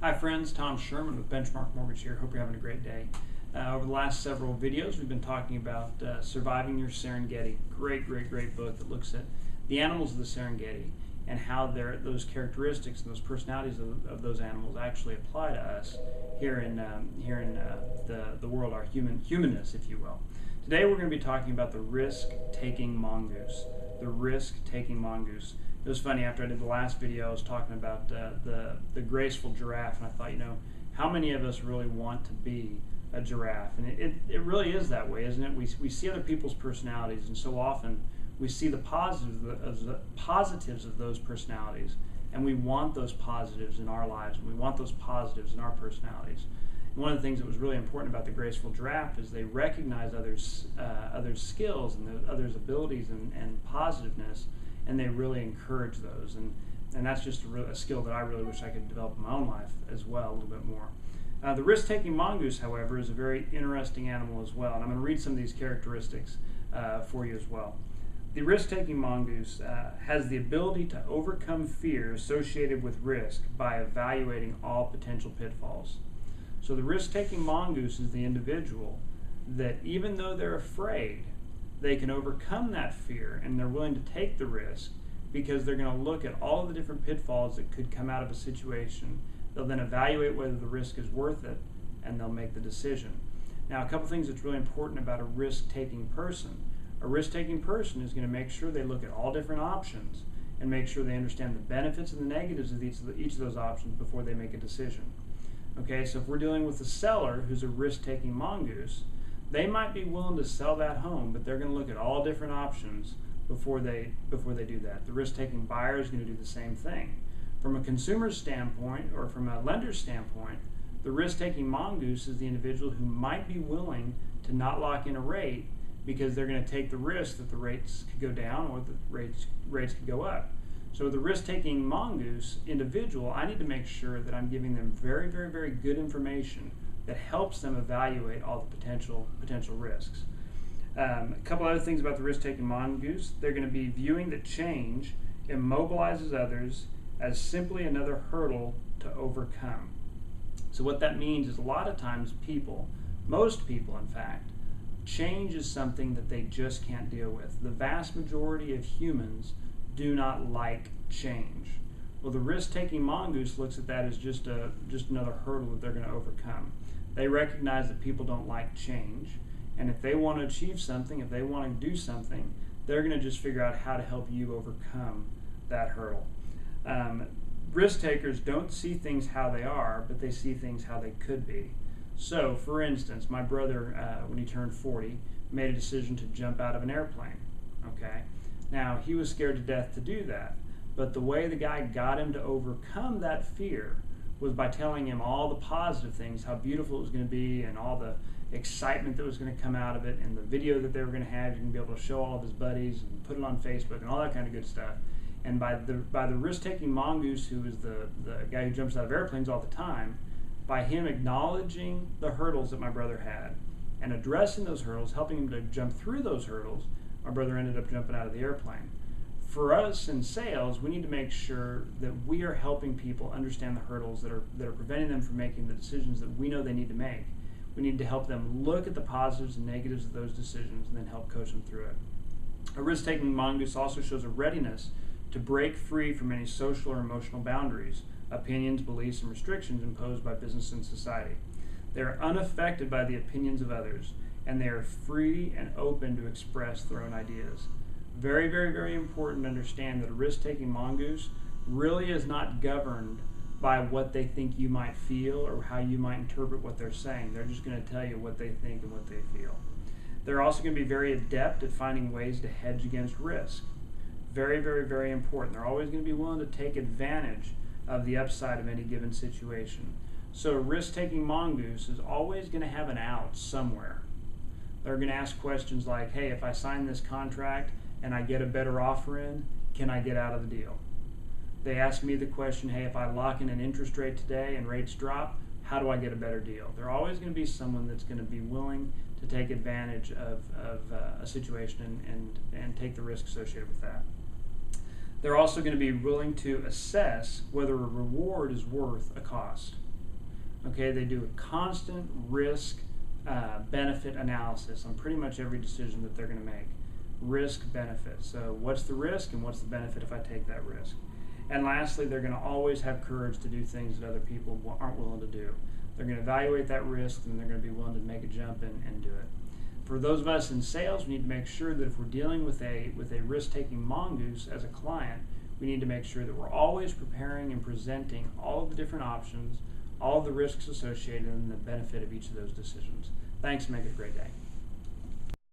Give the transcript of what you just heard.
Hi friends, Tom Sherman with Benchmark Mortgage here. Hope you're having a great day. Over the last several videos we've been talking about Surviving Your Serengeti. Great book that looks at the animals of the Serengeti and how those characteristics and those personalities of those animals actually apply to us here in the world, our humanness, if you will. Today we're going to be talking about the risk-taking mongoose. The risk-taking mongoose. It was funny, after I did the last video I was talking about the graceful giraffe, and I thought, how many of us really want to be a giraffe? And it really is that way, isn't it? We see other people's personalities, and so often we see the positives of those personalities, and we want those positives in our lives, and we want those positives in our personalities. And one of the things that was really important about the graceful giraffe is they recognize others' skills and others' abilities and positiveness, and they really encourage those. And that's just a skill that I really wish I could develop in my own life as well, a little bit more. The risk-taking mongoose, however, is a very interesting animal as well, and I'm going to read some of these characteristics for you as well. The risk-taking mongoose has the ability to overcome fear associated with risk by evaluating all potential pitfalls. So the risk-taking mongoose is the individual that, even though they're afraid, they can overcome that fear, and they're willing to take the risk because they're going to look at all of the different pitfalls that could come out of a situation. They'll then evaluate whether the risk is worth it, and they'll make the decision. Now, a couple things that's really important about a risk-taking person. A risk-taking person is going to make sure they look at all different options and make sure they understand the benefits and the negatives of each of those options before they make a decision. Okay, so if we're dealing with a seller who's a risk-taking mongoose, they might be willing to sell that home, but they're going to look at all different options before they do that. The risk-taking buyer is going to do the same thing. From a consumer's standpoint or from a lender's standpoint, the risk-taking mongoose is the individual who might be willing to not lock in a rate because they're going to take the risk that the rates could go down or the rates could go up. So the risk-taking mongoose individual, I need to make sure that I'm giving them very good information that helps them evaluate all the potential risks. A couple other things about the risk-taking mongoose. They're going to be viewing that change immobilizes others as simply another hurdle to overcome. So what that means is a lot of times most people in fact, change is something that they just can't deal with. The vast majority of humans do not like change. Well, the risk-taking mongoose looks at that as just another hurdle that they're going to overcome. They recognize that people don't like change, and if they want to achieve something, if they want to do something, they're going to just figure out how to help you overcome that hurdle. Risk takers don't see things how they are, but they see things how they could be. So, for instance, my brother, when he turned 40, made a decision to jump out of an airplane. Okay, now he was scared to death to do that, but the way the guy got him to overcome that fear was by telling him all the positive things, how beautiful it was going to be, and all the excitement that was going to come out of it, and the video that they were going to have. You're going to be able to show all of his buddies and put it on Facebook and all that kind of good stuff. And by the risk-taking mongoose, who is the guy who jumps out of airplanes all the time, by him acknowledging the hurdles that my brother had and addressing those hurdles, helping him to jump through those hurdles, my brother ended up jumping out of the airplane. For us in sales, we need to make sure that we are helping people understand the hurdles that are preventing them from making the decisions that we know they need to make. We need to help them look at the positives and negatives of those decisions and then help coach them through it. A risk-taking mongoose also shows a readiness to break free from any social or emotional boundaries, opinions, beliefs, and restrictions imposed by business and society. They are unaffected by the opinions of others, and they are free and open to express their own ideas. Very important to understand that a risk-taking mongoose really is not governed by what they think you might feel or how you might interpret what they're saying. They're just going to tell you what they think and what they feel. They're also going to be very adept at finding ways to hedge against risk. Very important. They're always going to be willing to take advantage of the upside of any given situation. So a risk-taking mongoose is always going to have an out somewhere. They're going to ask questions like, hey, if I sign this contract and I get a better offer in, can I get out of the deal? They ask me the question, hey, if I lock in an interest rate today and rates drop, how do I get a better deal? They're always going to be someone that's going to be willing to take advantage of a situation and take the risk associated with that. They're also going to be willing to assess whether a reward is worth a cost. Okay, they do a constant risk benefit analysis on pretty much every decision that they're going to make. Risk benefit. So what's the risk and what's the benefit if I take that risk? And lastly, they're going to always have courage to do things that other people aren't willing to do. They're going to evaluate that risk and they're going to be willing to make a jump and do it. For those of us in sales, we need to make sure that if we're dealing with a risk-taking mongoose as a client, we need to make sure that we're always preparing and presenting all of the different options, all of the risks associated, and the benefit of each of those decisions. Thanks, and make it a great day.